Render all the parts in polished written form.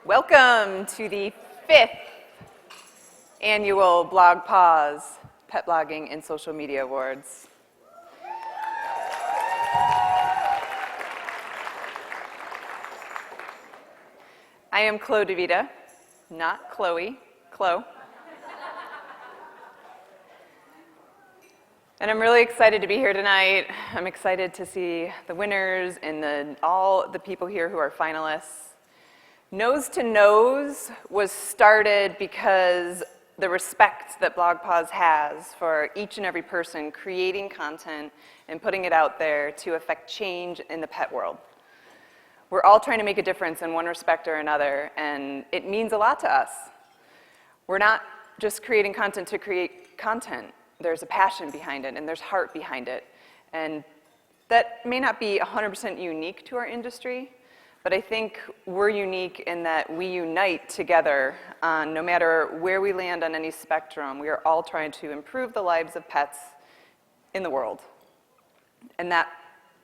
Welcome to the 5th annual BlogPaws Pet Blogging and Social Media Awards. I am Chloe DeVita, not Chloe, Chloe. And I'm really excited to be here tonight. I'm excited to see the winners and all the people here who are finalists. Nose to Nose was started because the respect that BlogPaws has for each and every person creating content and putting it out there to affect change in the pet world. We're all trying to make a difference in one respect or another, and it means a lot to us. We're not just creating content to create content. There's a passion behind it, and there's heart behind it. And that may not be 100% unique to our industry, but I think we're unique in that we unite together no matter where we land on any spectrum. We are all trying to improve the lives of pets in the world. And that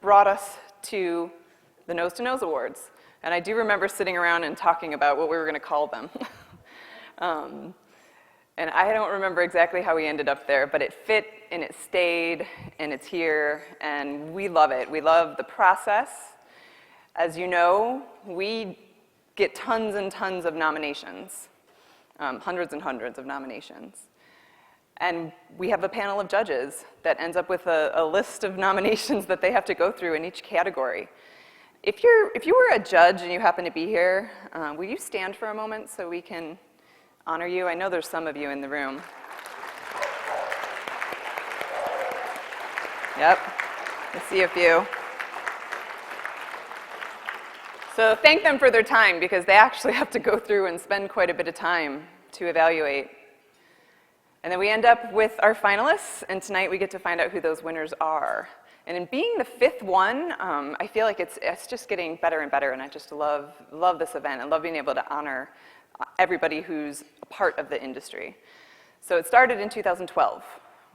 brought us to the Nose to Nose Awards. And I do remember sitting around and talking about what we were going to call them. And I don't remember exactly how we ended up there, but it fit and it stayed and it's here and we love it. We love the process. As you know, we get tons and tons of nominations, hundreds and hundreds of nominations. And we have a panel of judges that ends up with a list of nominations that they have to go through in each category. If you were a judge and you happen to be here, will you stand for a moment so we can honor you? I know there's some of you in the room. Yep, I see a few. So thank them for their time because they actually have to go through and spend quite a bit of time to evaluate. And then we end up with our finalists, and tonight we get to find out who those winners are. And in being the 5th one, I feel like it's just getting better and better, and I just love this event and love being able to honor everybody who's a part of the industry. So it started in 2012.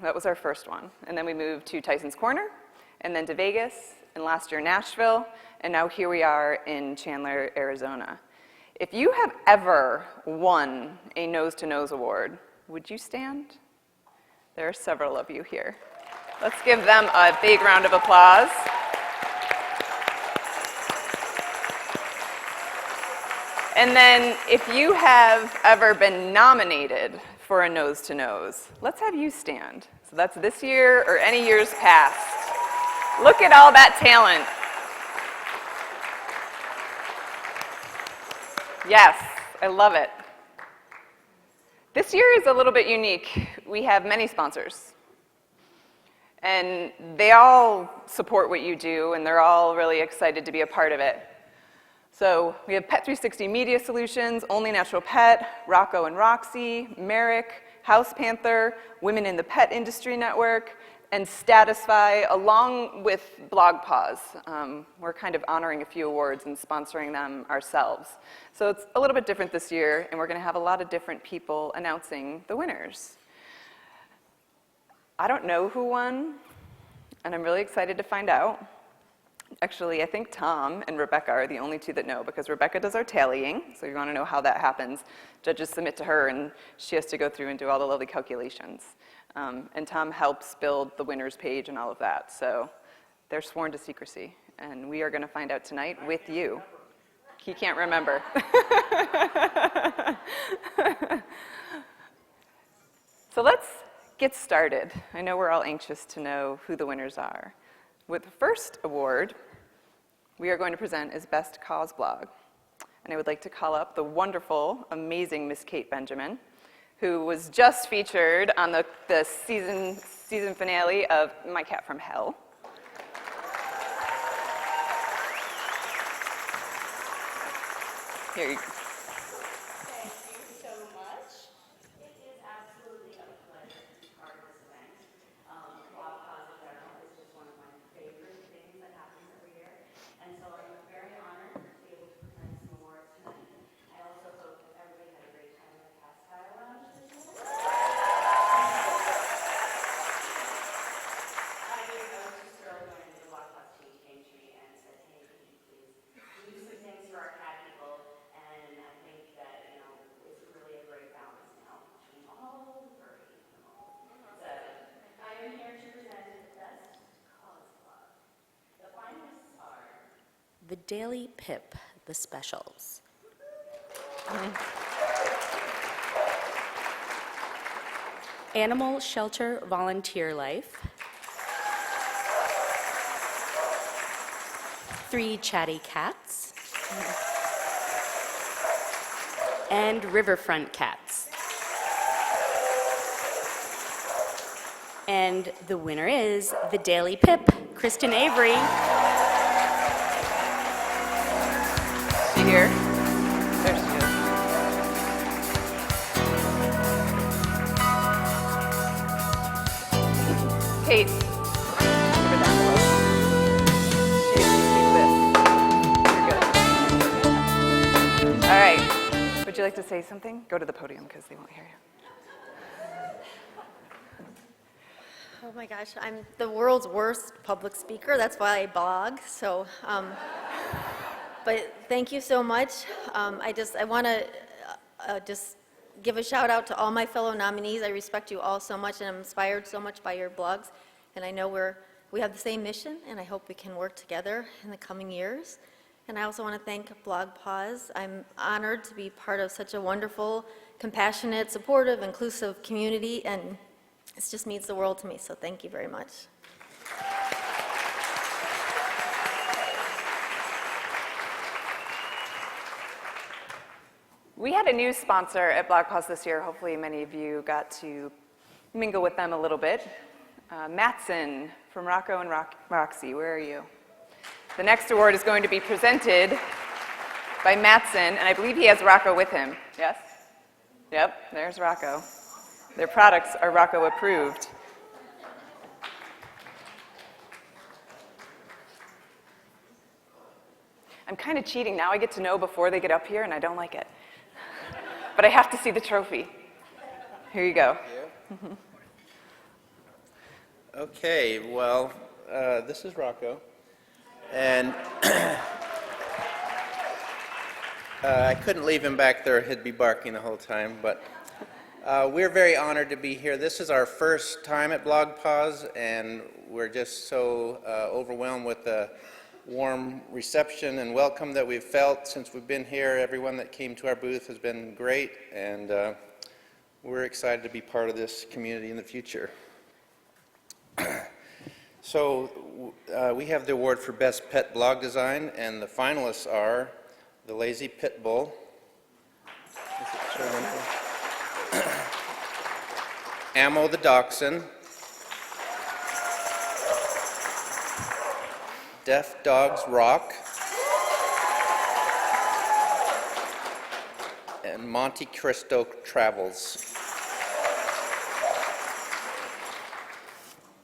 That was our first one. And then we moved to Tyson's Corner, and then to Vegas, and last year Nashville, and now here we are in Chandler, Arizona. If you have ever won a Nose to Nose award, would you stand? There are several of you here. Let's give them a big round of applause. And then if you have ever been nominated for a Nose to Nose, let's have you stand. So that's this year or any years past. Look at all that talent. Yes, I love it. This year is a little bit unique. We have many sponsors. And they all support what you do, and they're all really excited to be a part of it. So we have Pet360 Media Solutions, Only Natural Pet, Rocco and Roxy, Merrick, House Panther, Women in the Pet Industry Network, and Statisfy, along with BlogPaws. We're kind of honoring a few awards and sponsoring them ourselves. So it's a little bit different this year, and we're going to have a lot of different people announcing the winners. I don't know who won, and I'm really excited to find out. Actually, I think Tom and Rebecca are the only two that know, because Rebecca does our tallying, so you want to know how that happens. Judges submit to her, and she has to go through and do all the lovely calculations. And Tom helps build the winners page and all of that, so they're sworn to secrecy, and we are going to find out tonight with you. He can't remember. So let's get started. I know we're all anxious to know who the winners are. With the first award, we are going to present as Best Cause Blog. And I would like to call up the wonderful, amazing Miss Kate Benjamin, who was just featured on the season finale of My Cat from Hell. Here you go. Thank you so much. It is absolutely a pleasure to be part of this event. BlogPaws in general is just one of my favorite things that happens every year. And so I'm very honored to be able to present some awards tonight. I also hope that everybody had a great time at the Cast Style Lounge this year. I was just thrilled when the BlogPaws team came to me and said, hey, could you please do some things for our cat people? And The Daily Pip, the specials. Animal shelter volunteer life. 3 chatty cats. And riverfront cats. And the winner is the Daily Pip, Kristen Avery. She here? There she is. Kate. Give her that envelope. She keep this. You're good. All right. Would you like to say something? Go to the podium because they won't hear you. Oh my gosh, I'm the world's worst public speaker. That's why I blog. So, but thank you so much. I want to just give a shout out to all my fellow nominees. I respect you all so much, and I'm inspired so much by your blogs. And I know we have the same mission, and I hope we can work together in the coming years. And I also want to thank BlogPaws. I'm honored to be part of such a wonderful, compassionate, supportive, inclusive community, and it just means the world to me, so thank you very much. We had a new sponsor at BlogPaws this year. Hopefully many of you got to mingle with them a little bit. Mattson from Rocco and Roxy, where are you? The next award is going to be presented by Mattson, and I believe he has Rocco with him. Yes? Yep, there's Rocco. Their products are Rocco approved. I'm kind of cheating now. I get to know before they get up here, and I don't like it. But I have to see the trophy. Here you go. Okay, well, this is Rocco. And I couldn't leave him back there. He'd be barking the whole time, but we're very honored to be here. This is our first time at BlogPaws, and we're just so overwhelmed with the warm reception and welcome that we've felt since we've been here. Everyone that came to our booth has been great, and we're excited to be part of this community in the future. So we have the award for Best Pet Blog Design, and the finalists are the Lazy Pit Bull. Ammo the Dachshund, Deaf Dogs Rock, and Monte Cristo Travels.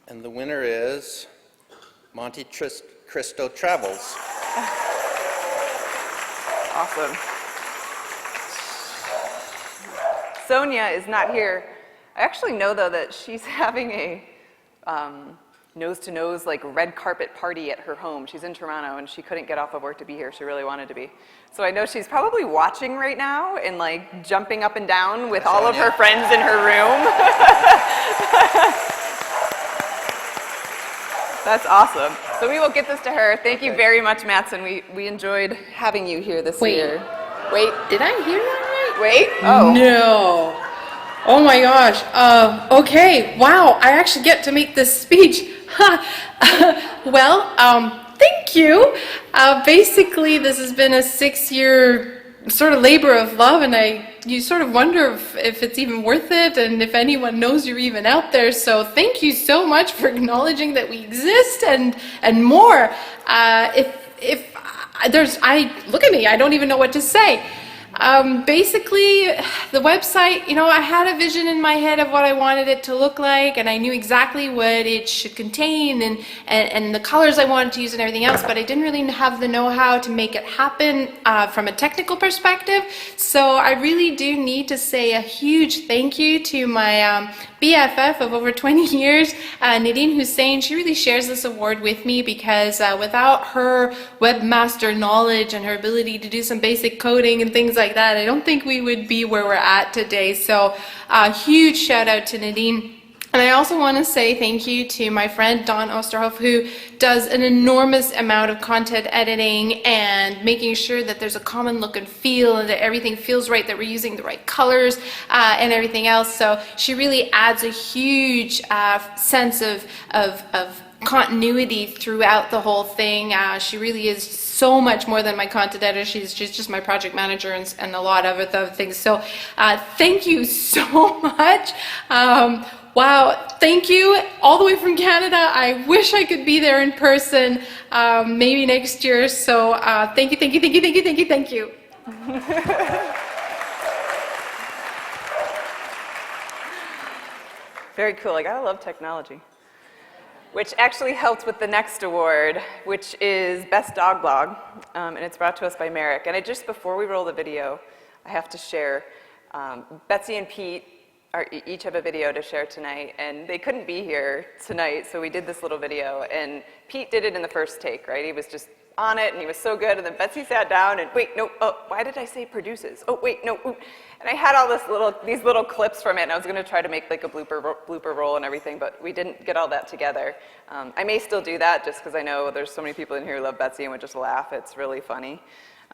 And the winner is Monte Cristo Travels. Awesome. Sonia is not here. I actually know, though, that she's having a nose-to-nose, like, red carpet party at her home. She's in Toronto, and she couldn't get off of work to be here. She really wanted to be. So I know she's probably watching right now and, like, jumping up and down with all of her friends in her room. That's awesome. So we will get this to her. Thank you very much, Mattson. We enjoyed having you here this year. Wait. Did I hear that right? Wait. Oh. No. Oh my gosh. Okay. Wow. I actually get to make this speech. Well, thank you. Basically, this has been a 6-year sort of labor of love, and you sort of wonder if it's even worth it, and if anyone knows you're even out there. So thank you so much for acknowledging that we exist, and more. Look at me, I don't even know what to say. Basically, the website, I had a vision in my head of what I wanted it to look like, and I knew exactly what it should contain and the colors I wanted to use and everything else, but I didn't really have the know-how to make it happen from a technical perspective. So I really do need to say a huge thank you to my BFF of over 20 years, Nadine Hussein. She really shares this award with me because without her webmaster knowledge and her ability to do some basic coding and things like that, I don't think we would be where we're at today. So huge shout out to Nadine. And I also want to say thank you to my friend Dawn Osterhoff, who does an enormous amount of content editing and making sure that there's a common look and feel and that everything feels right, that we're using the right colors and everything else. So she really adds a huge sense of continuity throughout the whole thing. She really is so much more than my content editor. She's just my project manager and a lot of other things. So thank you so much. Wow, thank you all the way from Canada. I wish I could be there in person, maybe next year. So thank you, thank you, thank you, thank you, thank you, thank you. Very cool. I gotta love technology. Which actually helped with the next award, which is Best Dog Blog, and it's brought to us by Merrick. And before we roll the video, I have to share, Betsy and Pete each have a video to share tonight, and they couldn't be here tonight, so we did this little video, and Pete did it in the first take, right? He was just on it, and he was so good, and then Betsy sat down, and wait, no, oh, why did I say produces? Oh, wait, no, ooh. And I had all these little clips from it, and I was gonna try to make like a blooper roll and everything, but we didn't get all that together. I may still do that, just because I know there's so many people in here who love Betsy and would just laugh. It's really funny.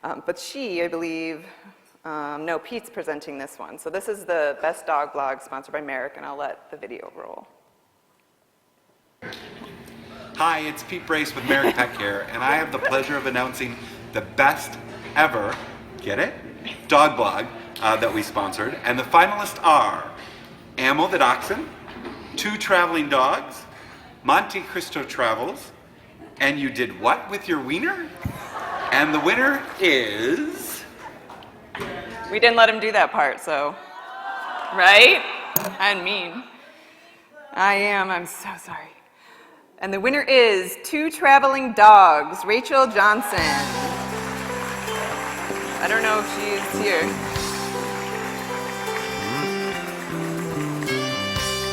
But she, I believe, no, Pete's presenting this one. So this is the Best Dog Blog sponsored by Merrick, and I'll let the video roll. Hi, it's Pete Brace with Merrick Pet Care, and I have the pleasure of announcing the best ever, get it, dog blog that we sponsored. And the finalists are Ammo the Dachshund, Two Traveling Dogs, Monte Cristo Travels, and You Did What with Your Wiener? And the winner is... We didn't let him do that part, so, right? I'm mean. I'm so sorry. And the winner is Two Traveling Dogs, Rachel Johnson. I don't know if she's here.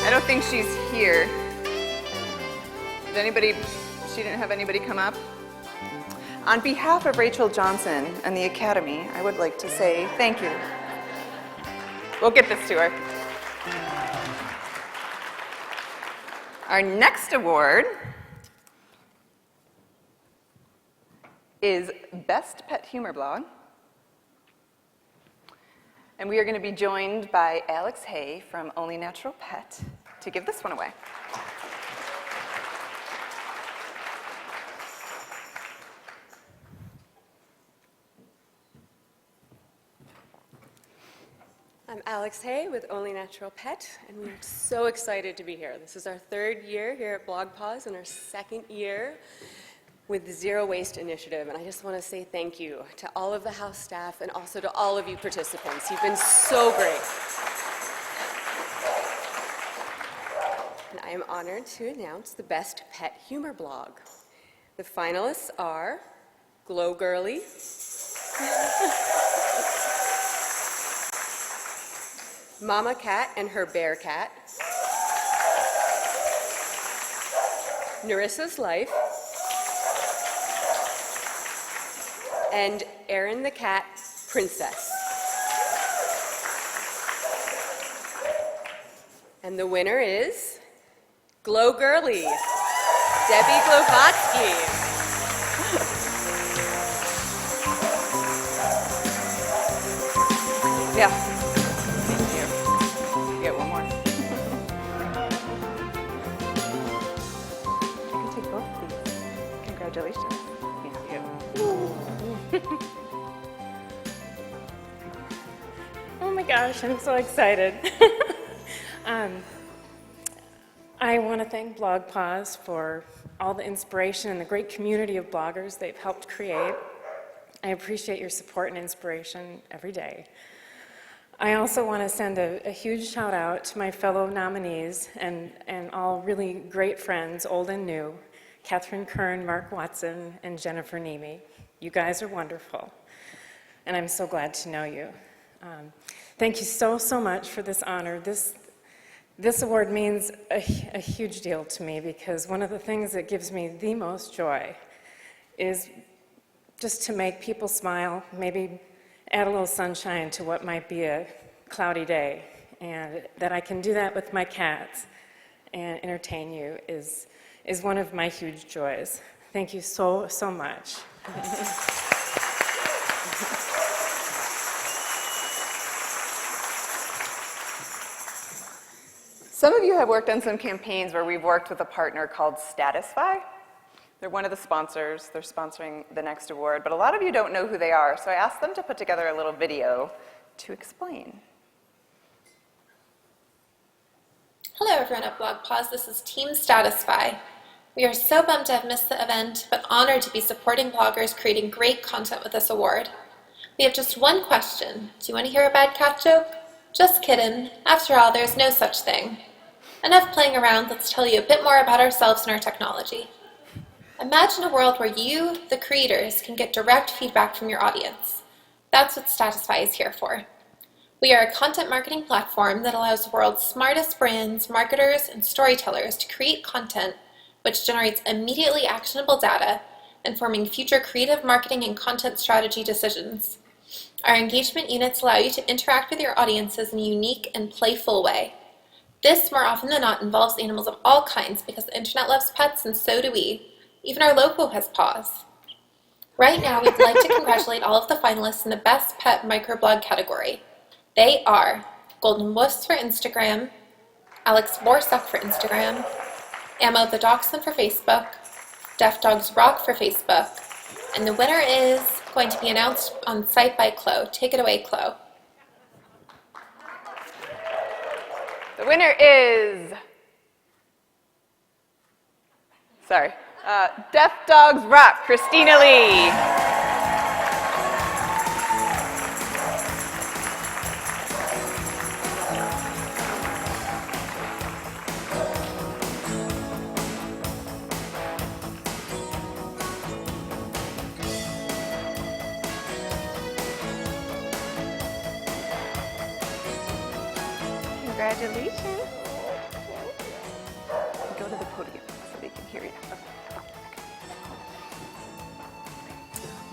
I don't think she's here. She didn't have anybody come up? On behalf of Rachel Johnson and the Academy, I would like to say thank you. We'll get this to her. Our next award is Best Pet Humor Blog. And we are going to be joined by Alex Hay from Only Natural Pet to give this one away. I'm Alex Hay with Only Natural Pet, and we're so excited to be here. This is our third year here at BlogPaws and our second year with the Zero Waste Initiative, and I just want to say thank you to all of the house staff and also to all of you participants. You've been so great. And I am honored to announce the Best Pet Humor Blog. The finalists are Glow Girly, Mama Cat and Her Bear Cat, Narissa's Life, and Erin the Cat Princess. And the winner is Glow Girly, Debbie Glovatsky. Yeah. Thank you. You get one more. You can take both of these. Congratulations. Oh my gosh, I'm so excited. I want to thank BlogPaws for all the inspiration and the great community of bloggers they've helped create. I appreciate your support and inspiration every day. I also want to send a huge shout out to my fellow nominees and all really great friends, old and new, Catherine Kern, Mark Watson, and Jennifer Nemi. You guys are wonderful, and I'm so glad to know you. Thank you so, so much for this honor. This award means a huge deal to me because one of the things that gives me the most joy is just to make people smile, maybe add a little sunshine to what might be a cloudy day, and that I can do that with my cats and entertain you is one of my huge joys. Thank you so, so much. Some of you have worked on some campaigns where we've worked with a partner called Statisfy. They're one of the sponsors. They're sponsoring the next award, but a lot of you don't know who they are, so I asked them to put together a little video to explain. Hello everyone at BlogPaws, this is Team Statisfy. We are so bummed to have missed the event, but honored to be supporting bloggers creating great content with this award. We have just one question. Do you want to hear a bad cat joke? Just kidding. After all, there's no such thing. Enough playing around, let's tell you a bit more about ourselves and our technology. Imagine a world where you, the creators, can get direct feedback from your audience. That's what Statisfy is here for. We are a content marketing platform that allows the world's smartest brands, marketers, and storytellers to create content which generates immediately actionable data, informing future creative marketing and content strategy decisions. Our engagement units allow you to interact with your audiences in a unique and playful way. This, more often than not, involves animals of all kinds because the internet loves pets and so do we. Even our logo has paws. Right now, we'd like to congratulate all of the finalists in the Best Pet Microblog category. They are Golden Wolves for Instagram, Alex Borsuck for Instagram, Ammo the Dachshund for Facebook, Deaf Dogs Rock for Facebook, and the winner is going to be announced on site by Chloe. Take it away, Chloe. The winner is, Deaf Dogs Rock, Christina Lee. Congratulations. Go to the podium so they can hear you.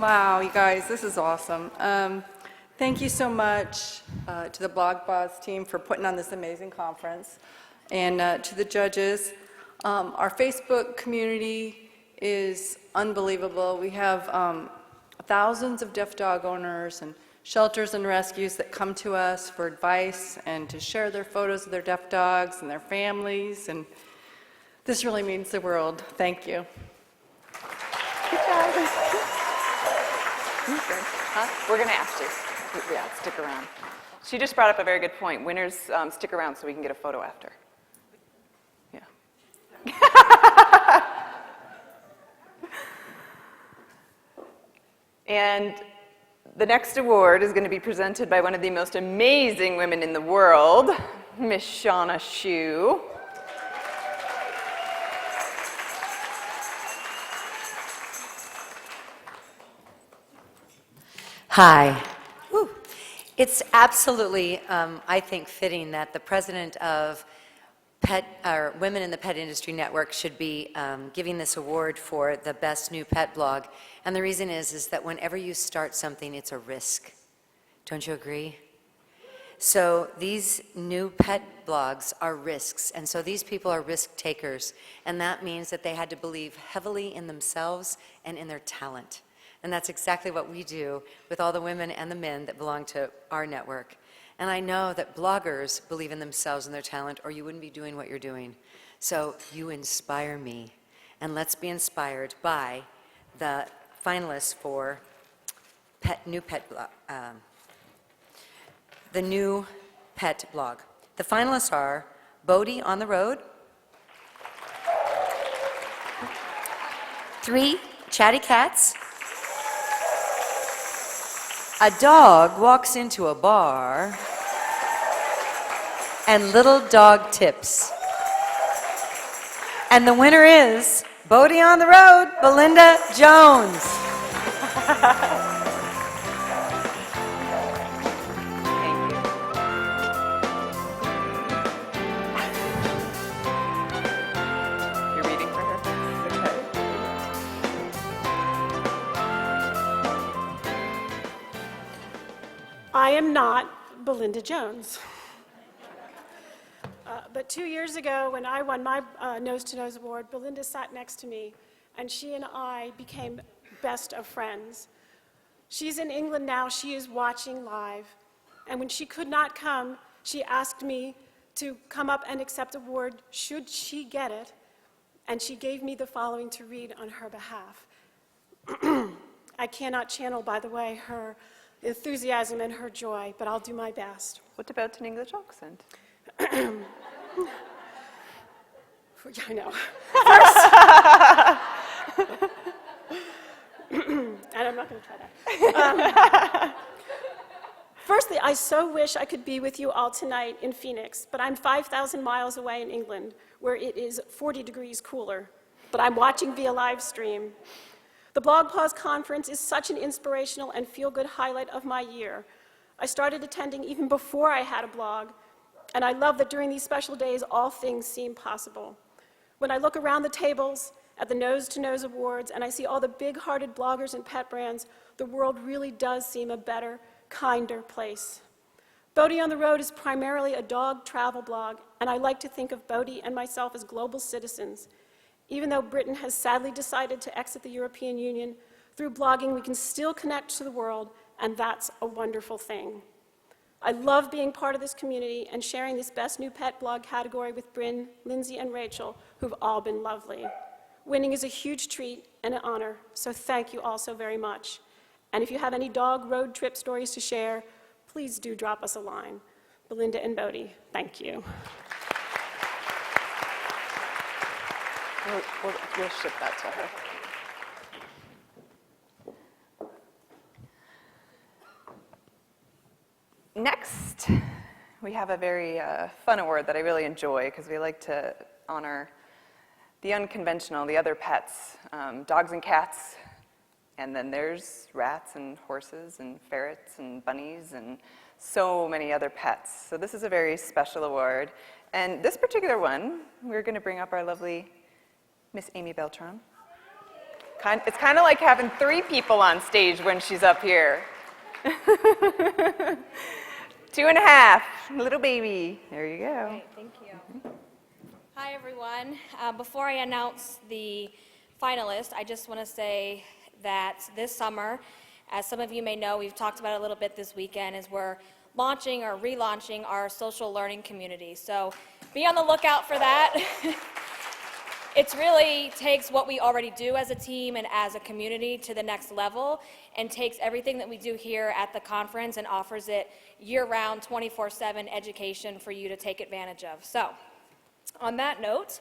Wow, you guys, this is awesome. Thank you so much to the BlogPaws team for putting on this amazing conference, and to the judges. Our Facebook community is unbelievable. We have thousands of deaf dog owners and shelters and rescues that come to us for advice and to share their photos of their deaf dogs and their families, and this really means the world. Thank you. Good job. We're going to ask you. Yeah, stick around. She just brought up a very good point. Winners stick around so we can get a photo after. Yeah. And the next award is going to be presented by one of the most amazing women in the world, Miss Shauna Shue. Hi. Whew. It's absolutely, I think, fitting that the president of Women in the Pet Industry Network should be giving this award for the best new pet blog. And the reason is that whenever you start something, it's a risk. Don't you agree? So these new pet blogs are risks, and so these people are risk takers, and that means that they had to believe heavily in themselves and in their talent. And that's exactly what we do with all the women and the men that belong to our network. And I know that bloggers believe in themselves and their talent, or you wouldn't be doing what you're doing. So you inspire me. And let's be inspired by the finalists for the new pet blog. The finalists are Bodie on the Road, 3 Chatty Cats, A Dog Walks Into a Bar, and Little Dog Tips. And the winner is Bodie on the Road, Belinda Jones. Thank you. You're reading for her? Okay. I am not Belinda Jones. But 2 years ago, when I won my Nose to Nose award, Belinda sat next to me, and she and I became best of friends. She's in England now. She is watching live. And when she could not come, she asked me to come up and accept an award should she get it. And she gave me the following to read on her behalf. I cannot channel, by the way, her enthusiasm and her joy, but I'll do my best. What about an English accent? Yeah, I know. And I'm not going to try that. Firstly, I so wish I could be with you all tonight in Phoenix, but I'm 5,000 miles away in England, where it is 40 degrees cooler. But I'm watching via live stream. The BlogPaws conference is such an inspirational and feel-good highlight of my year. I started attending even before I had a blog, and I love that during these special days, all things seem possible. When I look around the tables at the Nose to Nose Awards and I see all the big-hearted bloggers and pet brands, the world really does seem a better, kinder place. Bodhi on the Road is primarily a dog travel blog, and I like to think of Bodhi and myself as global citizens. Even though Britain has sadly decided to exit the European Union, through blogging we can still connect to the world, and that's a wonderful thing. I love being part of this community and sharing this Best New Pet blog category with Bryn, Lindsay, and Rachel, who've all been lovely. Winning is a huge treat and an honor, so thank you all so very much. And if you have any dog road trip stories to share, please do drop us a line. Belinda and Bodhi, thank you. We'll ship that to her. Next, we have a very fun award that I really enjoy because we like to honor the unconventional, the other pets, dogs and cats, and then there's rats and horses and ferrets and bunnies and so many other pets. So this is a very special award. And this particular one, we're going to bring up our lovely Miss Amy Beltran. It's kind of like having 3 people on stage when she's up here. 2.5, little baby. There you go. Great, thank you. Hi, everyone. Before I announce the finalists, I just want to say that this summer, as some of you may know, we've talked about it a little bit this weekend, is we're launching or relaunching our social learning community. So be on the lookout for that. It really takes what we already do as a team and as a community to the next level and takes everything that we do here at the conference and offers it year-round, 24/7 education for you to take advantage of. So, on that note,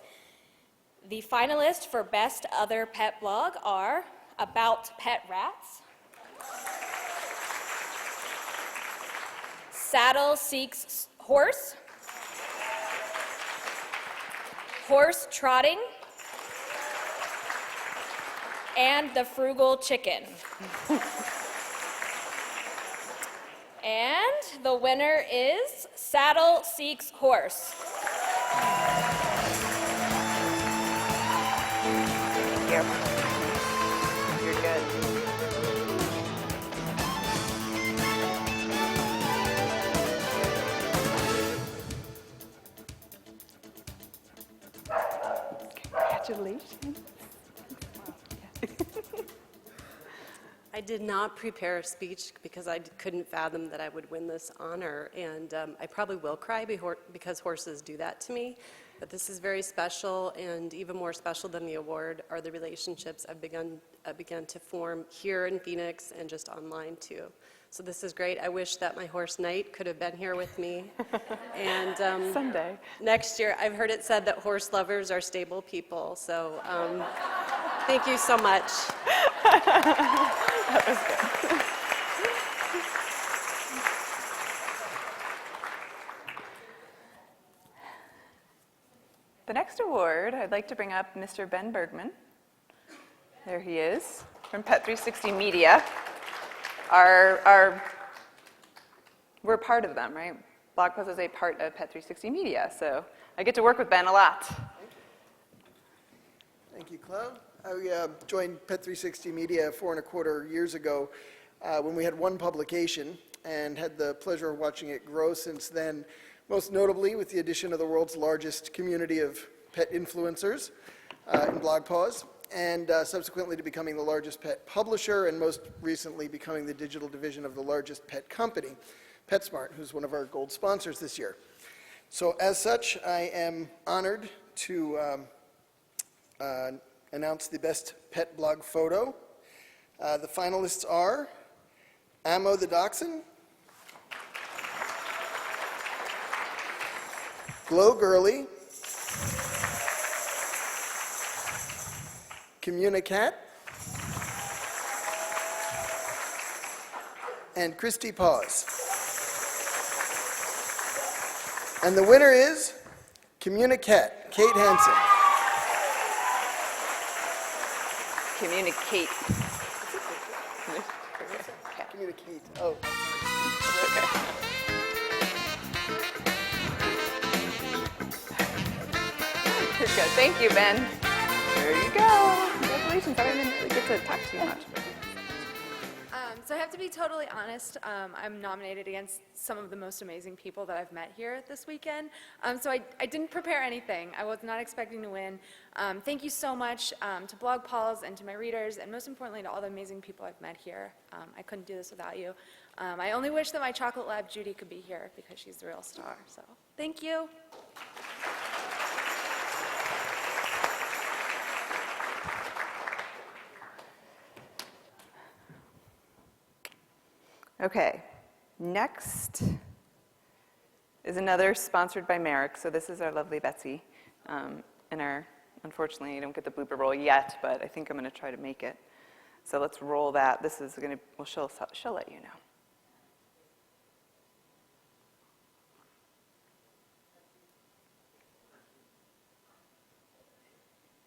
the finalists for Best Other Pet Blog are About Pet Rats, Saddle Seeks Horse, Horse Trotting, and The Frugal Chicken. And the winner is Saddle Seeks Horse. Thank you. You're good. Congratulations. I did not prepare a speech because I couldn't fathom that I would win this honor, and I probably will cry because horses do that to me, but this is very special, and even more special than the award are the relationships I've begun to form here in Phoenix and just online too. So this is great. I wish that my horse Knight could have been here with me. And someday. Next year, I've heard it said that horse lovers are stable people, so thank you so much. That was good. The next award, I'd like to bring up Mr. Ben Bergman. There he is, from Pet360 Media. We're part of them, right? BlogPaws is a part of Pet360 Media, so I get to work with Ben a lot. Thank you, Cloud. I joined Pet360 Media 4.25 years ago when we had one publication and had the pleasure of watching it grow since then. most notably with the addition of the world's largest community of pet influencers in BlogPaws, and subsequently to becoming the largest pet publisher, and most recently becoming the digital division of the largest pet company, PetSmart, who's one of our gold sponsors this year. So as such, I am honored to announce the best pet blog photo. The finalists are Ammo the Dachshund, Glow Girly, Communicat, and Christy Paws. And the winner is Communicat, Kate Hansen. Communicate. Communicate, oh. Good. Thank you, Ben. There you go. Congratulations. I didn't really get to talk to you much. So I have to be totally honest, I'm nominated against some of the most amazing people that I've met here this weekend. So I didn't prepare anything. I was not expecting to win. Thank you so much to BlogPaws and to my readers, and most importantly to all the amazing people I've met here. I couldn't do this without you. I only wish that my chocolate lab Judy could be here because she's the real star. So thank you. Okay, next is another sponsored by Merrick. So this is our lovely Betsy. Unfortunately, you don't get the blooper roll yet, but I think I'm going to try to make it. So let's roll that. This is going to, well, she'll let you know.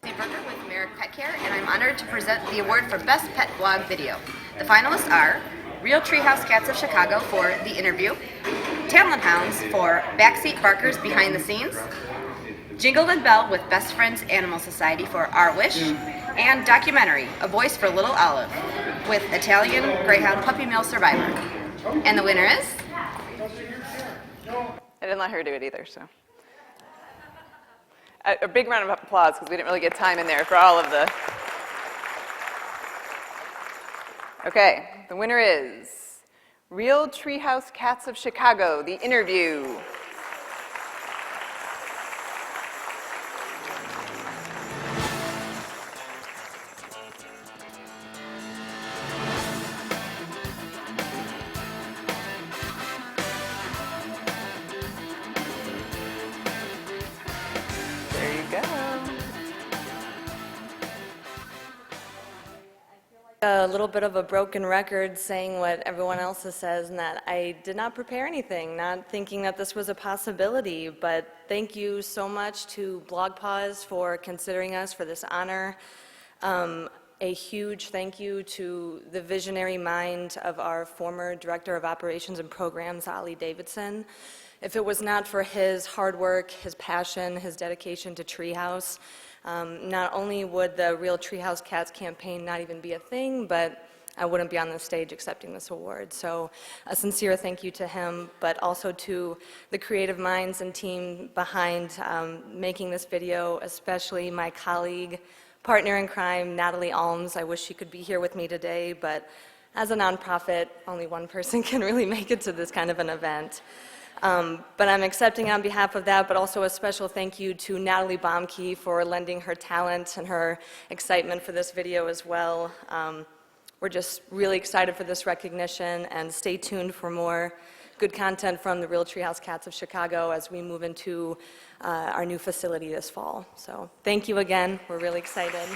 With Merrick Pet Care, and I'm honored to present the award for Best Pet Blog Video. The finalists are Real Treehouse Cats of Chicago for The Interview, Tamlin Hounds for Backseat Barkers Behind the Scenes, Jingle and Bell with Best Friends Animal Society for Our Wish, and Documentary, A Voice for Little Olive with Italian Greyhound Puppy Mill Survivor. And the winner is? I didn't let her do it either, so. A big round of applause because we didn't really get time in there for all of the. Okay, the winner is Real Treehouse Cats of Chicago, The Interview. There you go. A little bit of a broken record saying what everyone else says, and that I did not prepare anything, not thinking that this was a possibility, but thank you so much to BlogPaws for considering us for this honor. A huge thank you to the visionary mind of our former Director of Operations and Programs, Ali Davidson. If it was not for his hard work, his passion, his dedication to Treehouse, not only would the Real Treehouse Cats campaign not even be a thing, but I wouldn't be on the stage accepting this award. So a sincere thank you to him, but also to the creative minds and team behind making this video, especially my colleague, partner in crime, Natalie Alms. I wish she could be here with me today, but as a nonprofit, only one person can really make it to this kind of an event. But I'm accepting on behalf of that, but also a special thank you to Natalie Baumke for lending her talent and her excitement for this video as well. We're just really excited for this recognition, and stay tuned for more good content from the Real Treehouse Cats of Chicago as we move into our new facility this fall. So thank you again. We're really excited.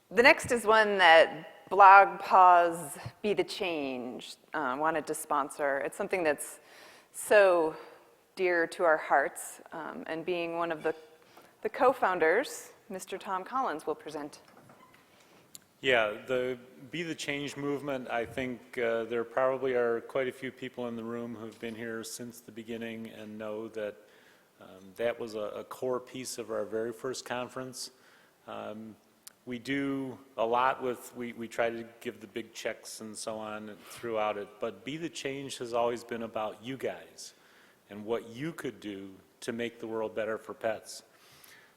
The next is one that BlogPaws Be the Change wanted to sponsor. It's something that's so dear to our hearts, and being one of the co-founders, Mr. Tom Collins will present. Yeah, the Be the Change movement, I think there probably are quite a few people in the room who've been here since the beginning and know that that was a core piece of our very first conference. We do a lot with, we try to give the big checks and so on throughout it, but Be the Change has always been about you guys and what you could do to make the world better for pets.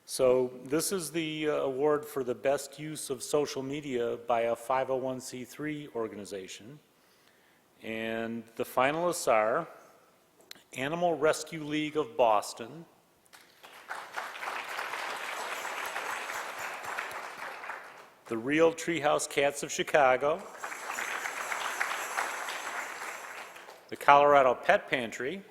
So this is the award for the best use of social media by a 501c3 organization. And the finalists are Animal Rescue League of Boston, the Real Treehouse Cats of Chicago, the Colorado Pet Pantry,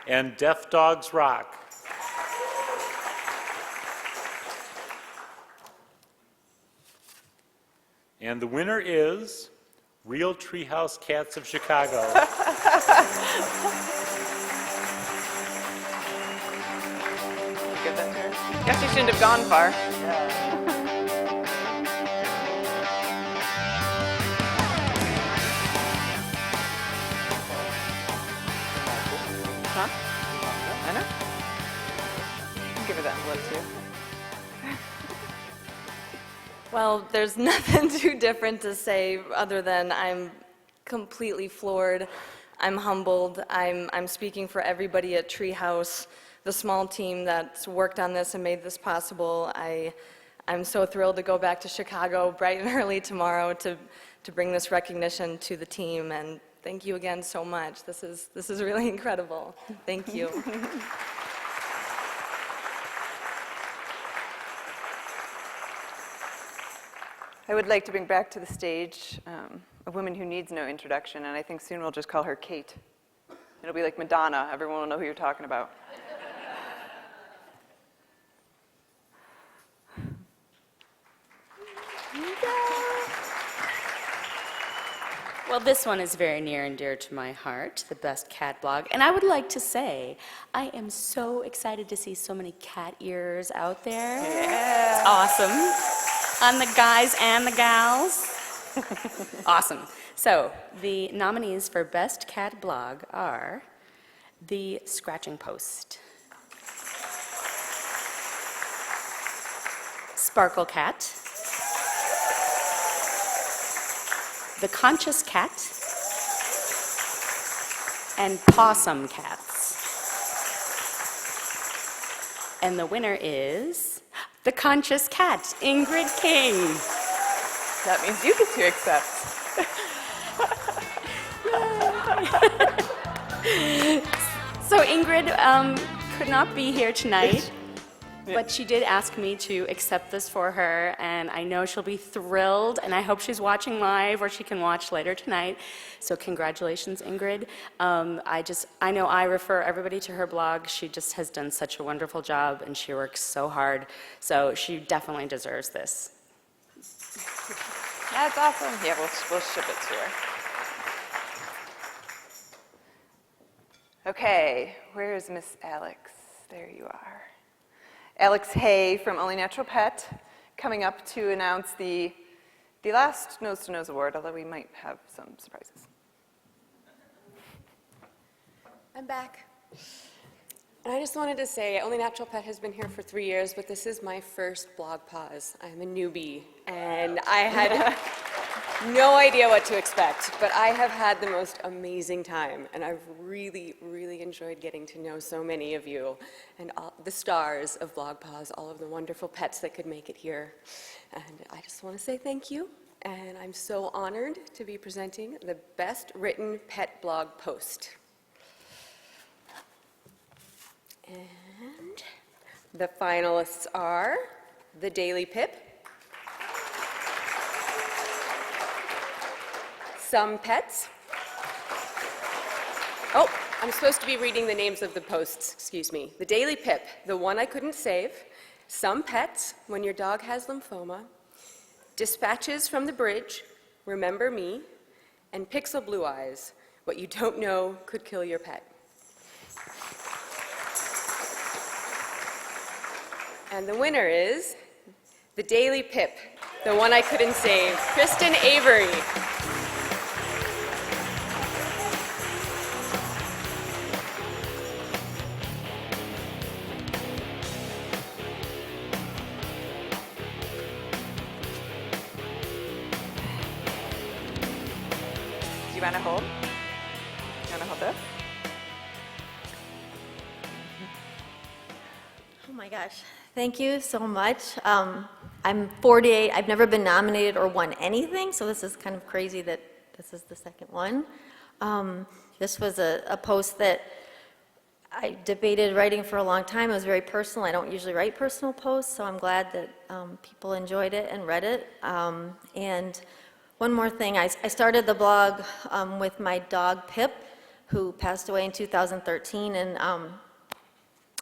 and Deaf Dogs Rock. And the winner is Real Treehouse Cats of Chicago. Give that to her. Guess you shouldn't have gone far. Huh? I know. Give her that envelope too. Well, there's nothing too different to say other than I'm completely floored. I'm humbled. I'm speaking for everybody at Treehouse, the small team that's worked on this and made this possible. I'm so thrilled to go back to Chicago bright and early tomorrow to bring this recognition to the team. And thank you again so much. This is really incredible. Thank you. I would like to bring back to the stage a woman who needs no introduction, and I think soon we'll just call her Kate. It'll be like Madonna. Everyone will know who you're talking about. Well, this one is very near and dear to my heart, the best cat blog. And I would like to say, I am so excited to see so many cat ears out there. Yeah. It's awesome. On the guys and the gals. Awesome. So, the nominees for best cat blog are The Scratching Post, Sparkle Cat, The Conscious Cat, and Possum Cats. And the winner is The Conscious Cat, Ingrid King. That means you get to accept. So Ingrid could not be here tonight, but she did ask me to accept this for her, and I know she'll be thrilled, and I hope she's watching live or she can watch later tonight. So congratulations, Ingrid. I know I refer everybody to her blog. She just has done such a wonderful job, and she works so hard. So she definitely deserves this. That's awesome. Yeah, we'll ship it to her. Okay, where's Miss Alex? There you are. Alex Hay from Only Natural Pet, coming up to announce the last Nose to Nose Award, although we might have some surprises. I'm back. And I just wanted to say, Only Natural Pet has been here for 3 years, but this is my first BlogPaws. I'm a newbie, and I had no idea what to expect, but I have had the most amazing time, and I've really, really enjoyed getting to know so many of you, and all the stars of BlogPaws, all of the wonderful pets that could make it here. And I just want to say thank you, and I'm so honored to be presenting the best written pet blog post. And the finalists are The Daily Pip, Some Pets. Oh, I'm supposed to be reading the names of the posts, excuse me. The Daily Pip, The One I Couldn't Save, Some Pets, When Your Dog Has Lymphoma, Dispatches from the Bridge, Remember Me, and Pixel Blue Eyes, What You Don't Know Could Kill Your Pet. And the winner is The Daily Pip, The One I Couldn't Save, Kristen Avery. you want to hold? You want to hold this? Oh my gosh, thank you so much. I'm 48, I've never been nominated or won anything, so this is kind of crazy that this is the second one. This was a post that I debated writing for a long time. It was very personal. I don't usually write personal posts, so I'm glad that people enjoyed it and read it. And one more thing, I started the blog with my dog Pip, who passed away in 2013, and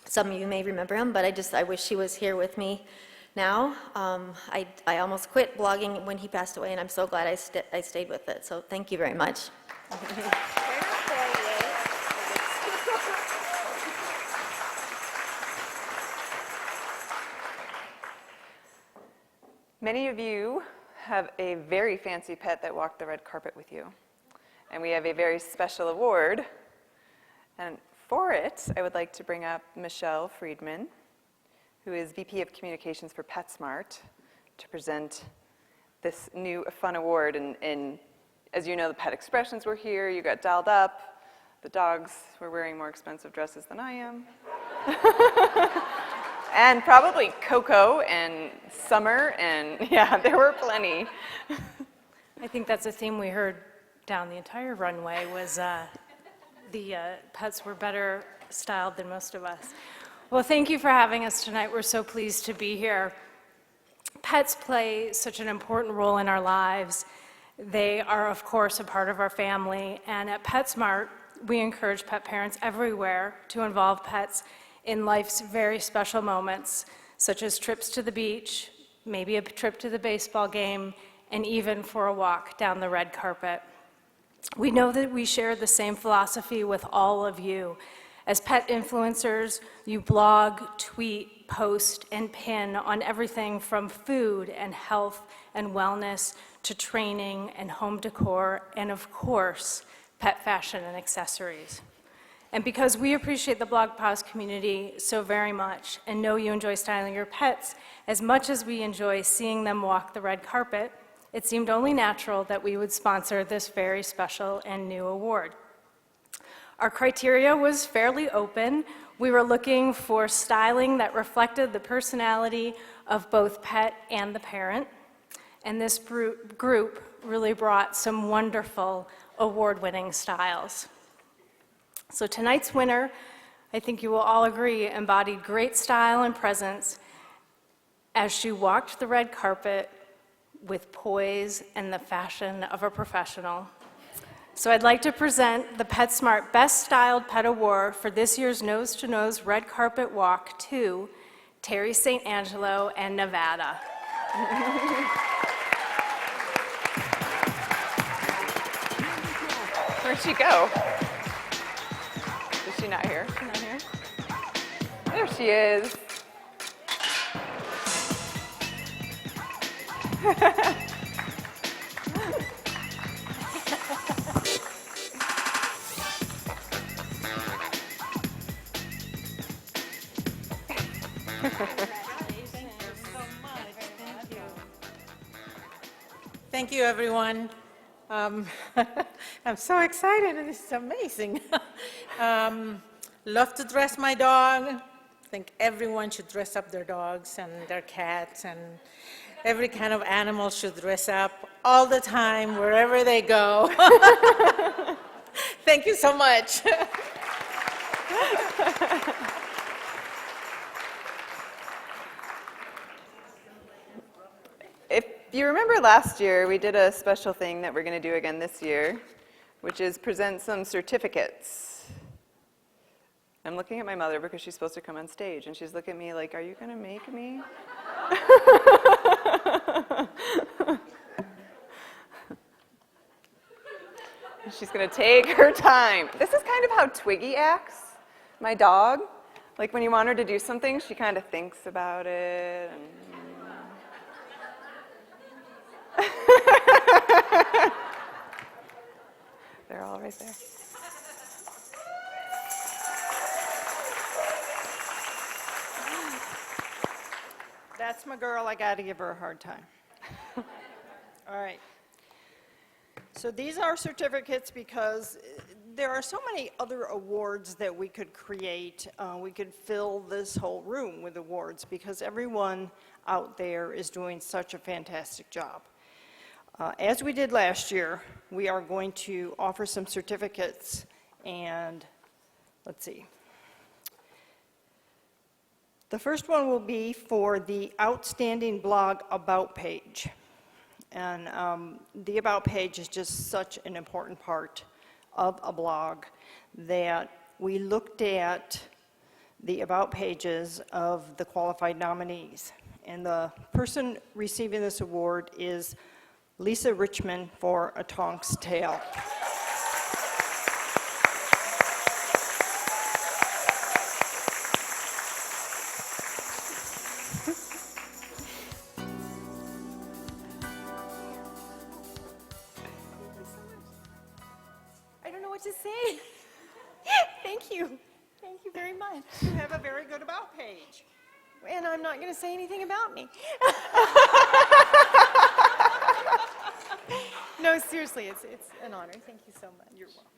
some of you may remember him, but I wish he was here with me now. I almost quit blogging when he passed away, and I'm so glad I stayed with it. So thank you very much. Many of you have a very fancy pet that walked the red carpet with you. And we have a very special award. And for it, I would like to bring up Michelle Friedman, who is VP of Communications for PetSmart, to present this new fun award. And as you know, the Pet Expressions were here. You got dolled up. The dogs were wearing more expensive dresses than I am. And probably Coco and Summer, and yeah, there were plenty. I think that's a theme we heard down the entire runway was the pets were better styled than most of us. Well, thank you for having us tonight. We're so pleased to be here. Pets play such an important role in our lives. They are, of course, a part of our family, and at PetSmart, we encourage pet parents everywhere to involve pets in life's very special moments, such as trips to the beach, maybe a trip to the baseball game, and even for a walk down the red carpet. We know that we share the same philosophy with all of you. As pet influencers, you blog, tweet, post, and pin on everything from food and health and wellness to training and home decor, and of course, pet fashion and accessories. And because we appreciate the BlogPaws community so very much and know you enjoy styling your pets as much as we enjoy seeing them walk the red carpet, it seemed only natural that we would sponsor this very special and new award. Our criteria was fairly open. We were looking for styling that reflected the personality of both pet and the parent. And this group really brought some wonderful award-winning styles. So tonight's winner, I think you will all agree, embodied great style and presence as she walked the red carpet with poise and the fashion of a professional. So I'd like to present the PetSmart Best Styled Pet Award for this year's Nose to Nose Red Carpet Walk to Terry St. Angelo and Nevada. Where'd she go? Is she not here? She's not here? There she is. Thank you, everyone. I'm so excited, and this is amazing. Love to dress my dog. I think everyone should dress up their dogs and their cats, and every kind of animal should dress up all the time, wherever they go. Thank you so much. If you remember last year, we did a special thing that we're going to do again this year, which is present some certificates. I'm looking at my mother because she's supposed to come on stage, and she's looking at me like, are you going to make me? She's going to take her time. This is kind of how Twiggy acts, my dog. Like when you want her to do something, she kind of thinks about it. And they're all right there. That's my girl. I got to give her a hard time. All right. So So these are certificates because there are so many other awards that we could create. We could fill this whole room with awards because everyone out there is doing such a fantastic job. As we did last year, we are going to offer some certificates, and let's see. The first one will be for the Outstanding Blog About page. And the About page is just such an important part of a blog that we looked at the About pages of the qualified nominees. And the person receiving this award is Lisa Richmond for A Tonk's Tale. I don't know what to say. Thank you. Thank you very much. You have a very good About page. And I'm not going to say anything about me. No, seriously, it's an honor. Thank you so much. You're welcome.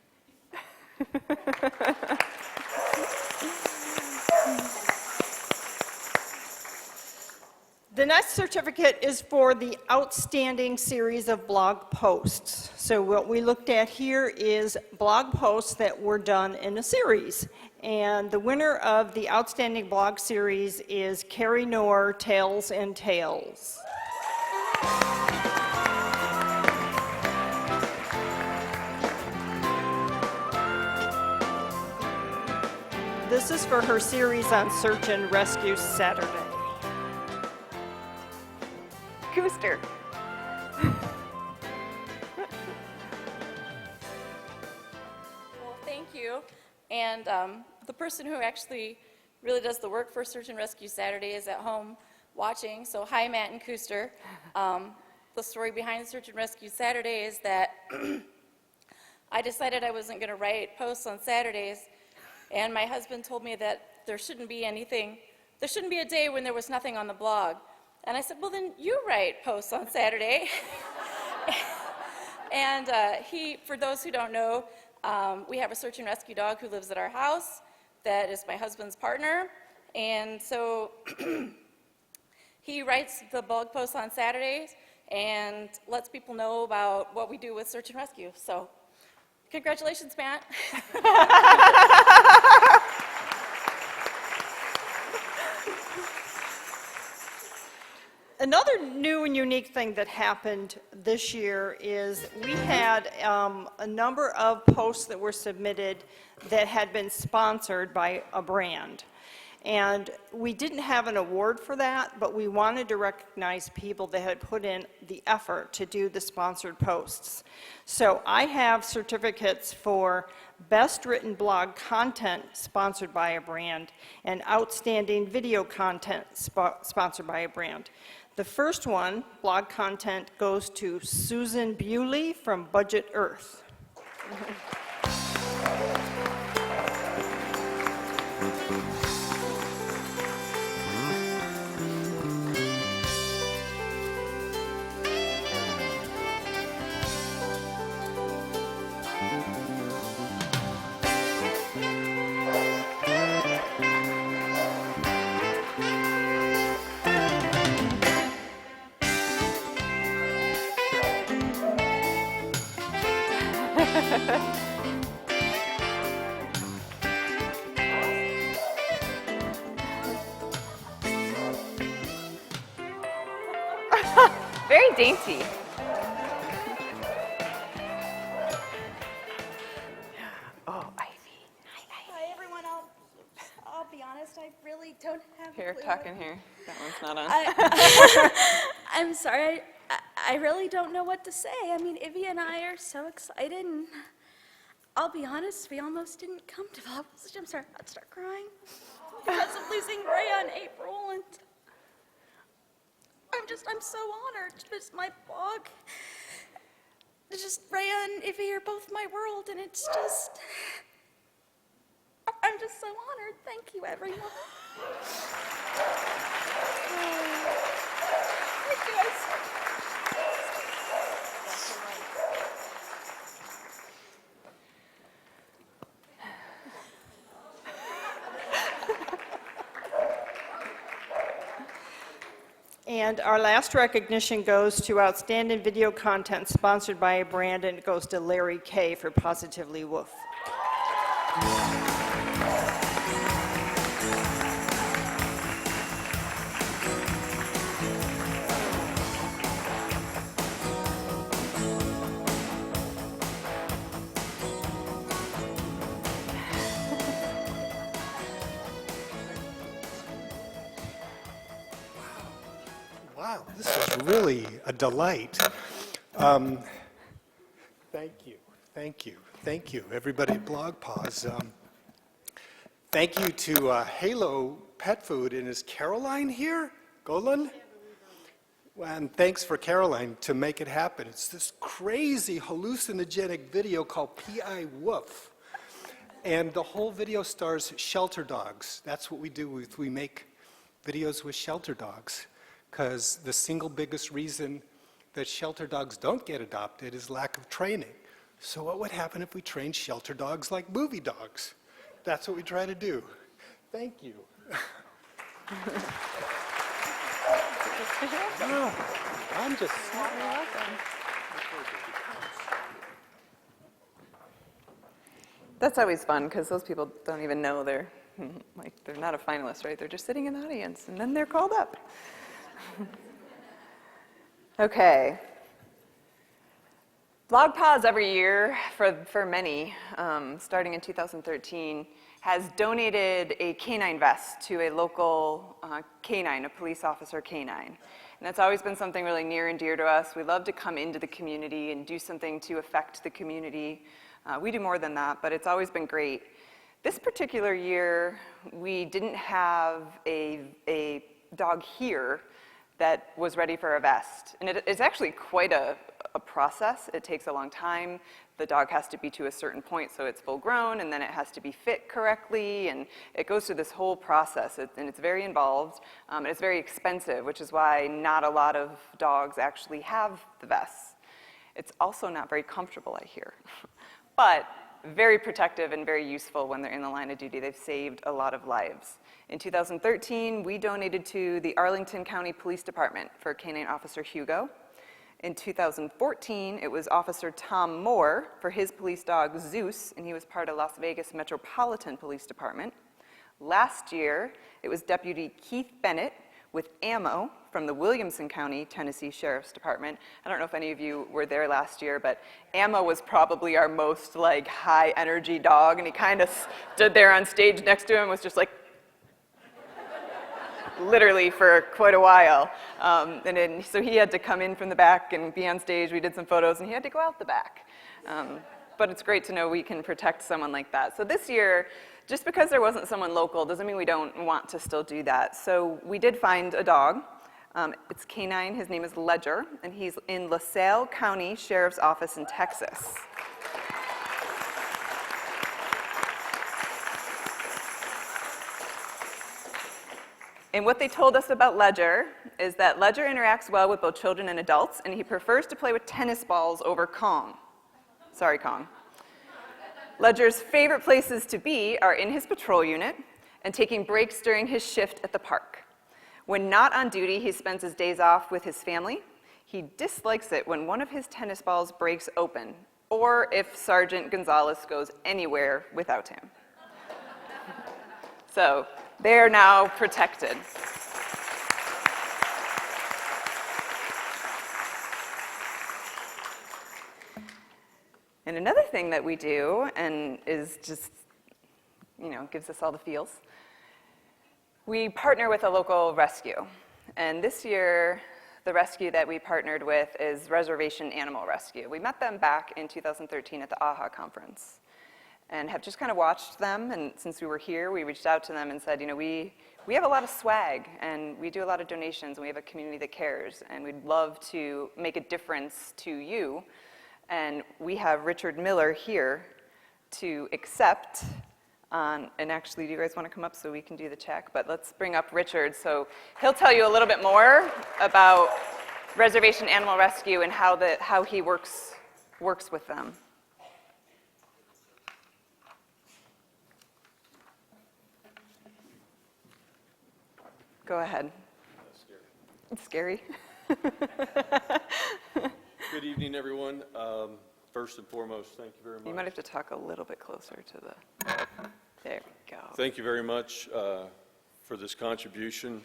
The next certificate is for the outstanding series of blog posts. So what we looked at here is blog posts that were done in a series. And the winner of the outstanding blog series is Carrie Knorr, Tales and Tales. This is for her series on Search and Rescue Saturday. Cooster. Well, thank you. And the person who actually really does the work for Search and Rescue Saturday is at home watching. So hi, Matt and Cooster. The story behind Search and Rescue Saturday is that I decided I wasn't going to write posts on Saturdays, and my husband told me that there shouldn't be a day when there was nothing on the blog. And I said, well, then you write posts on Saturday. And for those who don't know, we have a search and rescue dog who lives at our house that is my husband's partner. And so he writes the blog posts on Saturdays and lets people know about what we do with search and rescue. So congratulations, Matt. Another new and unique thing that happened this year is we had a number of posts that were submitted that had been sponsored by a brand. And we didn't have an award for that, but we wanted to recognize people that had put in the effort to do the sponsored posts. So I have certificates for Best Written Blog Content sponsored by a brand and Outstanding Video Content sponsored by a brand. The first one, blog content, goes to Susan Bewley from Budget Earth. Very dainty. Oh, Ivy. Hi, everyone. I'll be honest, I really don't have Here, a clue. talk in here. That one's not on. I'm sorry. I really don't know what to say. I mean, Ivy and I are so excited, and I'll be honest, we almost didn't come to BlogPaws. I'm sorry, I'd start crying because of losing Rhea and April, and I'm so honored. It's my blog. It's just Rhea and Ivy are both my world, and it's just, I'm just so honored. Thank you, everyone. Thank you, guys. And our last recognition goes to Outstanding Video Content sponsored by a brand, and it goes to Larry K. for Positively Woof. Wow, this is really a delight. Thank you, everybody at BlogPaws. Thank you to Halo Pet Food, and is Caroline here? Golan? And thanks for Caroline to make it happen. It's this crazy hallucinogenic video called P.I. Woof. And the whole video stars shelter dogs. That's what we do. We make videos with shelter dogs, because the single biggest reason that shelter dogs don't get adopted is lack of training. So what would happen if we trained shelter dogs like movie dogs? That's what we try to do. Thank you. No, I'm just... That's always fun, because those people don't even know they're not a finalist, right? They're just sitting in the audience, and then they're called up. Okay. BlogPaws every year, for many, starting in 2013, has donated a canine vest to a local canine, a police officer canine. And that's always been something really near and dear to us. We love to come into the community and do something to affect the community. We do more than that, but it's always been great. This particular year, we didn't have a dog here that was ready for a vest. And it's actually quite a process. It takes a long time. The dog has to be to a certain point so it's full grown, and then it has to be fit correctly, and it goes through this whole process, and it's very involved, and it's very expensive, which is why not a lot of dogs actually have the vests. It's also not very comfortable, I hear, but very protective and very useful when they're in the line of duty. They've saved a lot of lives. In 2013, we donated to the Arlington County Police Department for Canine Officer Hugo. In 2014, it was Officer Tom Moore for his police dog Zeus, and he was part of Las Vegas Metropolitan Police Department. Last year, it was Deputy Keith Bennett with Ammo from the Williamson County, Tennessee Sheriff's Department. I don't know if any of you were there last year, but Ammo was probably our most high energy dog, and he kind of stood there on stage next to him, was just like, literally for quite a while. So he had to come in from the back and be on stage. We did some photos, and he had to go out the back. But it's great to know we can protect someone like that. So this year, just because there wasn't someone local doesn't mean we don't want to still do that. So we did find a dog. It's canine. His name is Ledger, and he's in LaSalle County Sheriff's Office in Texas. And what they told us about Ledger is that Ledger interacts well with both children and adults, and he prefers to play with tennis balls over Kong. Sorry, Kong. Ledger's favorite places to be are in his patrol unit and taking breaks during his shift at the park. When not on duty, he spends his days off with his family. He dislikes it when one of his tennis balls breaks open, or if Sergeant Gonzalez goes anywhere without him. So they're now protected. And another thing that we do, and is just, gives us all the feels, we partner with a local rescue. And this year, the rescue that we partnered with is Reservation Animal Rescue. We met them back in 2013 at the AHA conference, and have just kind of watched them. And since we were here, we reached out to them and said, we have a lot of swag, and we do a lot of donations, and we have a community that cares, and we'd love to make a difference to you. And we have Richard Miller here to accept and actually, do you guys want to come up so we can do the check? But let's bring up Richard. So he'll tell you a little bit more about Reservation Animal Rescue and how he works with them. Go ahead. It's scary. Good evening, everyone. First and foremost, thank you very much. You might have to talk a little bit closer to the, there we go. Thank you very much for this contribution.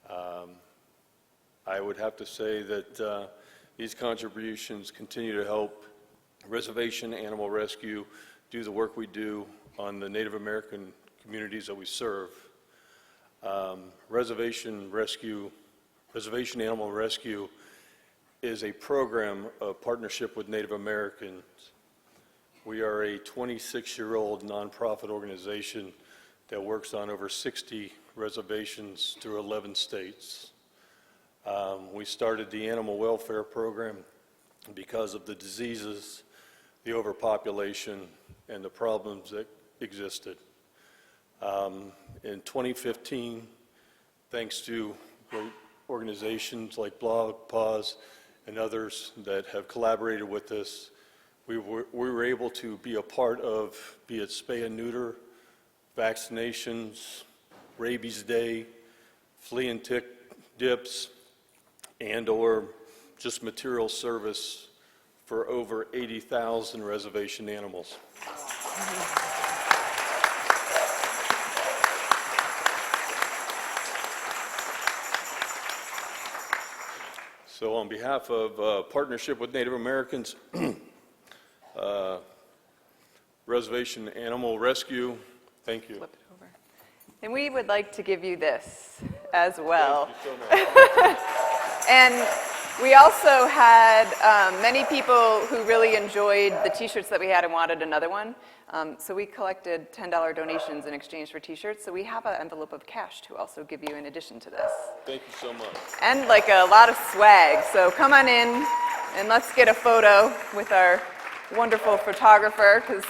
I would have to say that these contributions continue to help Reservation Animal Rescue do the work we do on the Native American communities that we serve. Reservation Animal Rescue is a program of partnership with Native Americans. We are a 26-year-old nonprofit organization that works on over 60 reservations through 11 states. We started the animal welfare program because of the diseases, the overpopulation, and the problems that existed. In 2015, thanks to great organizations like BlogPaws and others that have collaborated with us, we were able to be a part of, be it spay and neuter, vaccinations, rabies day, flea and tick dips, and or just material service for over 80,000 reservation animals. So on behalf of Partnership with Native Americans, Reservation Animal Rescue, thank you. Flip it over. And we would like to give you this as well. Thank you so much. And we also had many people who really enjoyed the t-shirts that we had and wanted another one. So we collected $10 donations in exchange for t-shirts. So we have an envelope of cash to also give you in addition to this. Thank you so much. And like a lot of swag. So come on in and let's get a photo with our wonderful photographer, because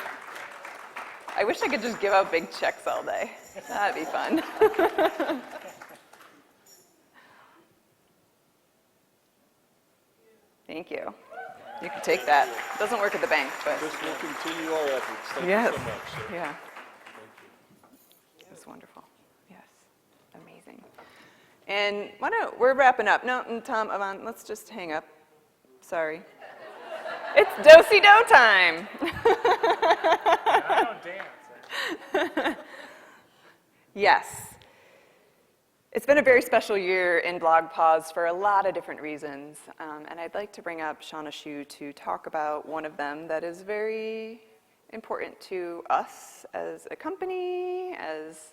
I wish I could just give out big checks all day. That'd be fun. Thank you. You can take that. It doesn't work at the bank, but. This will continue our efforts. Thank Yes. you so much. Yeah. It's wonderful. Yes. Amazing. And we're wrapping up. No, Tom, Yvonne, let's just hang up. Sorry. It's do-si-do time. I don't dance. Yes. It's been a very special year in BlogPaws for a lot of different reasons, and I'd like to bring up Shauna Shu to talk about one of them that is very important to us as a company, as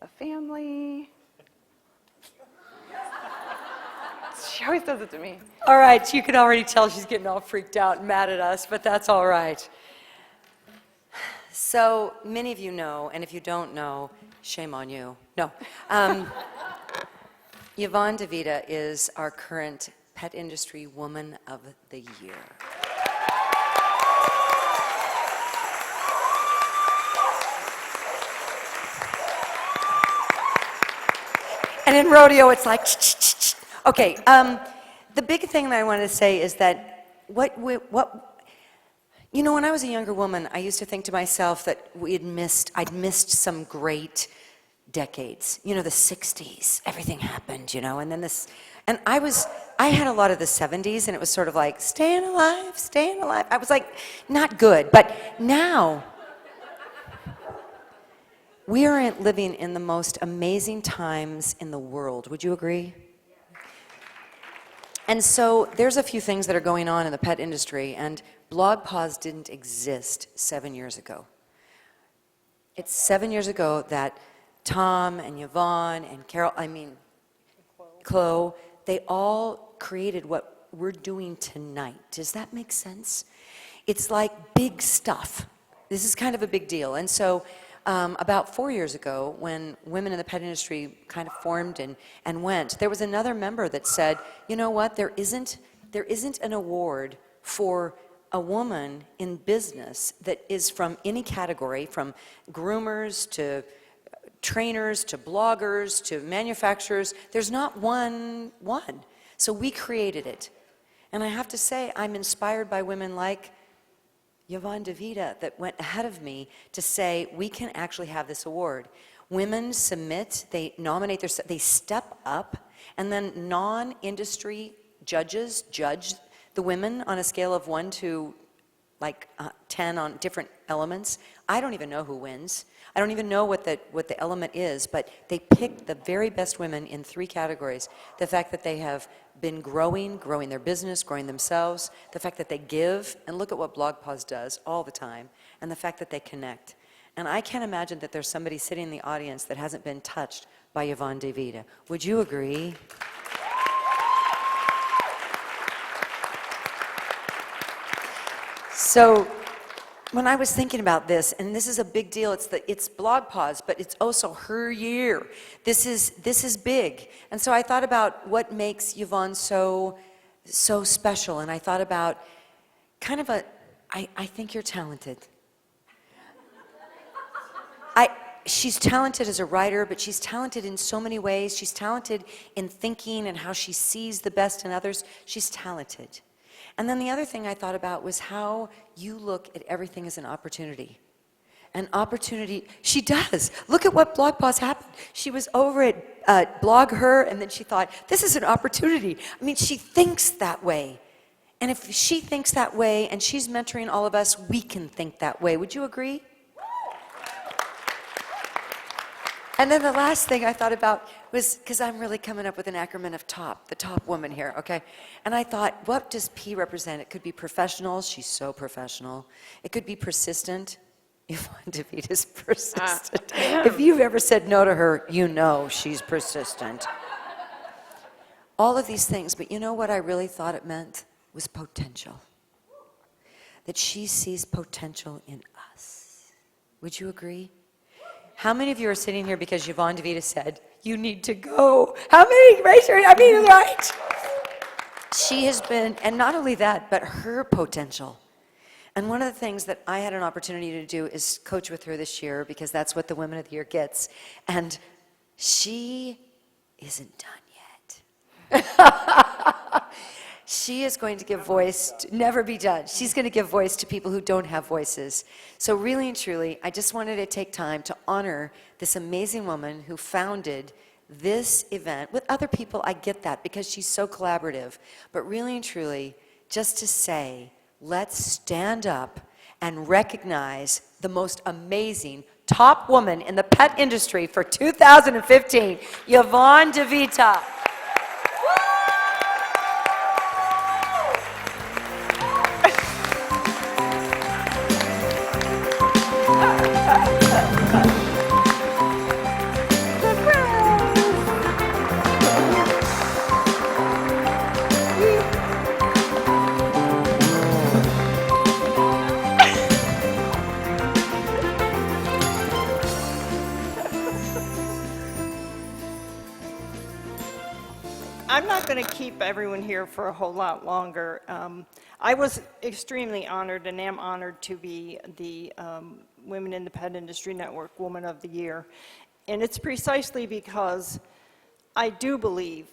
a family. She always does it to me. All right, you can already tell she's getting all freaked out and mad at us, but that's all right. So many of you know, and if you don't know, shame on you. No. Yvonne DeVita is our current Pet Industry Woman of the Year. And in rodeo, it's like, okay, the big thing that I wanted to say is that you know, when I was a younger woman, I used to think to myself that I'd missed some great decades. You know, the 60s, everything happened, you know, and then this, and I had a lot of the 70s, and it was sort of like, staying alive, staying alive. I was like, not good, but now, we are living in the most amazing times in the world. Would you agree? And so there's a few things that are going on in the pet industry, and BlogPaws didn't exist 7 years ago. It's 7 years ago that Tom and Yvonne and Carol, Chloe, they all created what we're doing tonight. Does that make sense? It's like big stuff. This is kind of a big deal. And so about 4 years ago, when women in the pet industry kind of formed and went, there was another member that said, you know what, there isn't an award for a woman in business that is from any category, from groomers to trainers to bloggers to manufacturers. There's not one. So we created it. And I have to say, I'm inspired by women like Yvonne DeVita that went ahead of me to say, we can actually have this award. Women submit, they nominate, they step up, And then non-industry judges judge the women on a scale of 1 to like 10 on different elements. I don't even know who wins. I don't even know what the element is, but they pick the very best women in 3 categories. The fact that they have been growing their business, growing themselves, the fact that they give, and look at what BlogPaws does all the time, and the fact that they connect. And I can't imagine that there's somebody sitting in the audience that hasn't been touched by Yvonne DeVita. Would you agree? So when I was thinking about this, and this is a big deal, it's BlogPaws, but it's also her year. This is big. And so I thought about what makes Yvonne so special, and I thought about kind of I think you're talented. She's talented as a writer, but she's talented in so many ways. She's talented in thinking and how she sees the best in others. She's talented. And then the other thing I thought about was how you look at everything as an opportunity. An opportunity, she does. Look at what BlogPaws happened. She was over at Blog Her, and then she thought, this is an opportunity. I mean, she thinks that way. And if she thinks that way, and she's mentoring all of us, we can think that way. Would you agree? And then the last thing I thought about was, because I'm really coming up with an acronym of TOP, the top woman here, okay? And I thought, what does P represent? It could be professional. She's so professional. It could be persistent. Yvonne DeVita's persistent. If you've ever said no to her, you know she's persistent. All of these things, but you know what I really thought it meant? Was potential. That she sees potential in us. Would you agree? How many of you are sitting here because Yvonne DeVita said, you need to go? How many? Raise your hand. I mean, right? She has been, and not only that, but her potential. And one of the things that I had an opportunity to do is coach with her this year, because that's what the Women of the Year gets. And she isn't done yet. She is going to give voice, never be done. She's going to give voice to people who don't have voices. So really and truly, I just wanted to take time to honor this amazing woman who founded this event. With other people, I get that because she's so collaborative. But really and truly, just to say, let's stand up and recognize the most amazing top woman in the pet industry for 2015, Yvonne DeVita. I'm not going to keep everyone here for a whole lot longer. I was extremely honored and am honored to be the Women in the Pet Industry Network Woman of the Year. And it's precisely because I do believe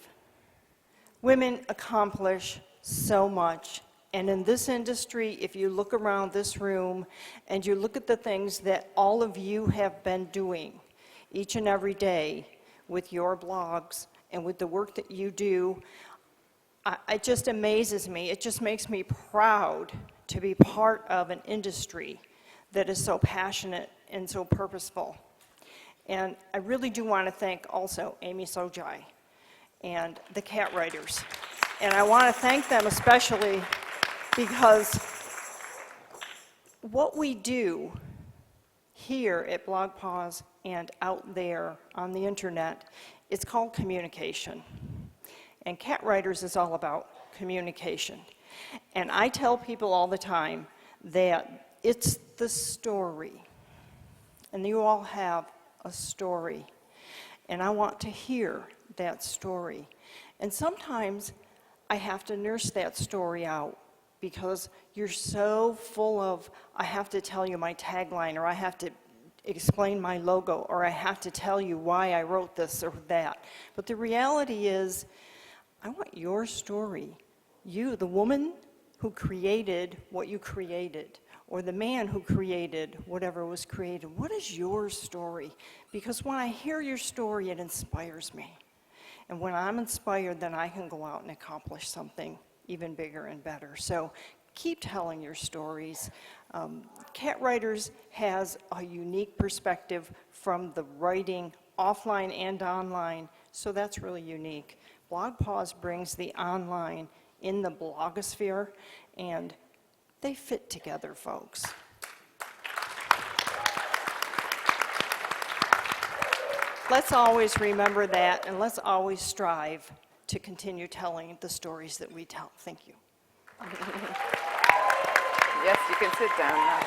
women accomplish so much. And in this industry, if you look around this room and you look at the things that all of you have been doing each and every day with your blogs and with the work that you do, it just amazes me. It just makes me proud to be part of an industry that is so passionate and so purposeful. And I really do want to thank also Amy Sojai and the cat writers. And I want to thank them especially because what we do here at BlogPaws and out there on the internet, it's called communication. And Cat Writers is all about communication. And I tell people all the time that it's the story. And you all have a story. And I want to hear that story. And sometimes I have to nurse that story out because you're so full of, I have to tell you my tagline, or I have to explain my logo, or I have to tell you why I wrote this or that. But the reality is, I want your story. You, the woman who created what you created, or the man who created whatever was created. What is your story? Because when I hear your story, it inspires me. And when I'm inspired, then I can go out and accomplish something even bigger and better. So keep telling your stories. Cat Writers has a unique perspective from the writing offline and online, so that's really unique. BlogPaws brings the online in the blogosphere, and they fit together, folks. Let's always remember that, and let's always strive to continue telling the stories that we tell. Thank you. Yes, you can sit down now.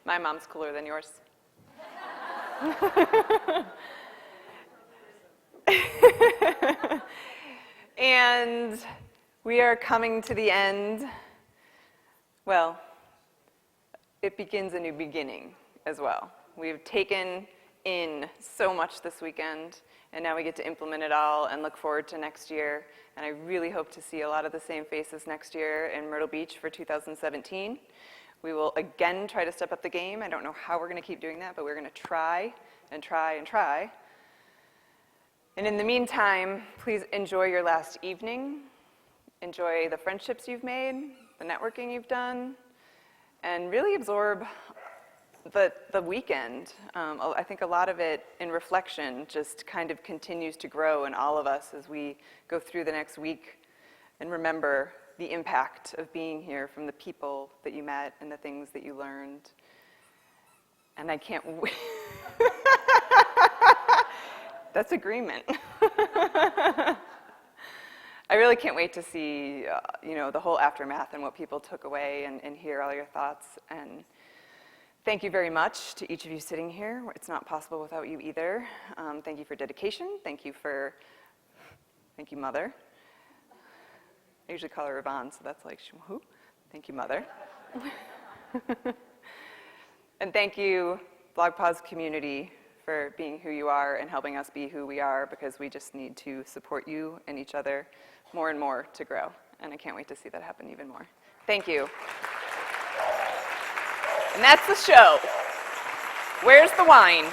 My mom's cooler than yours. And we are coming to the end. Well, it begins a new beginning as well. We've taken in so much this weekend, and now we get to implement it all and look forward to next year. And I really hope to see a lot of the same faces next year in Myrtle Beach for 2017. We will again try to step up the game. I don't know how we're going to keep doing that, but we're going to try and try and try. And in the meantime, please enjoy your last evening. Enjoy the friendships you've made, the networking you've done, and really absorb the weekend. I think a lot of it in reflection just kind of continues to grow in all of us as we go through the next week and remember the impact of being here from the people that you met and the things that you learned. And I can't wait. That's agreement. I really can't wait to see, the whole aftermath and what people took away and hear all your thoughts. And thank you very much to each of you sitting here. It's not possible without you either. Thank you for dedication. Thank you, Mother. I usually call her Yvonne, so that's like, who? Thank you, Mother. And thank you, BlogPaws community, for being who you are and helping us be who we are, because we just need to support you and each other more and more to grow. And I can't wait to see that happen even more. Thank you. And that's the show. Where's the wine?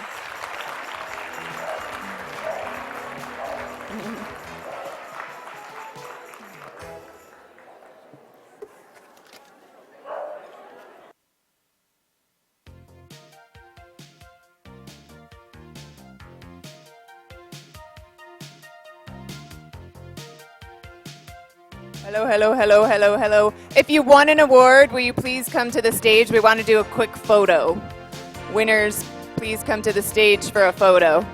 Hello, hello, hello, hello, hello. If you won an award, will you please come to the stage? We want to do a quick photo. Winners, please come to the stage for a photo.